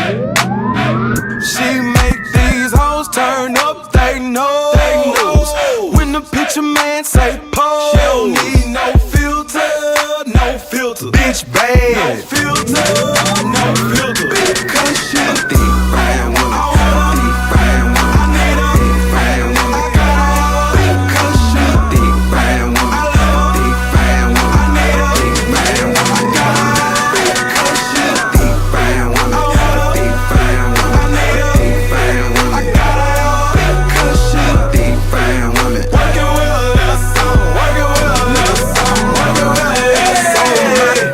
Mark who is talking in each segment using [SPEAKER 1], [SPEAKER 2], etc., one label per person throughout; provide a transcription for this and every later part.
[SPEAKER 1] She make these hoes turn up they nose. When the picture man say pose, she don't need no filter, no filter. Bitch bad, no filter, no filter. Because she a deep fried woman, a deep fried woman. I need a deep fried woman. I got her because she a deep fried woman, a deep fried woman. I need a deep fried woman. I got her because she a deep fried woman, a deep fried woman. I need a deep fried woman. I got her because she a deep fried woman. Working with a little song, working with a little song, working with a little song.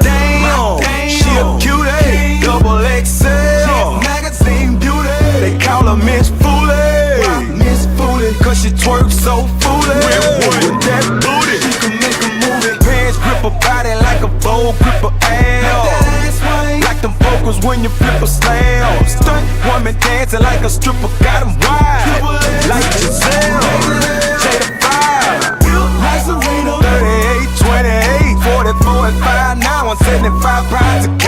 [SPEAKER 1] Damn, she a cutie, double XL, magazine beauty. They call her Miss Foolie, Miss Foolie, cause she twerks so foolish. With that booty, she can make a movie. Pants grip her body like a bowl grip her ass. Like them vocals when you flip a slam. Stunt woman dancing like a stripper, got 'em wild. Like Giselle, Jada 5, like Serena. 38, 28, 44 and 5, now I'm 75 pounds of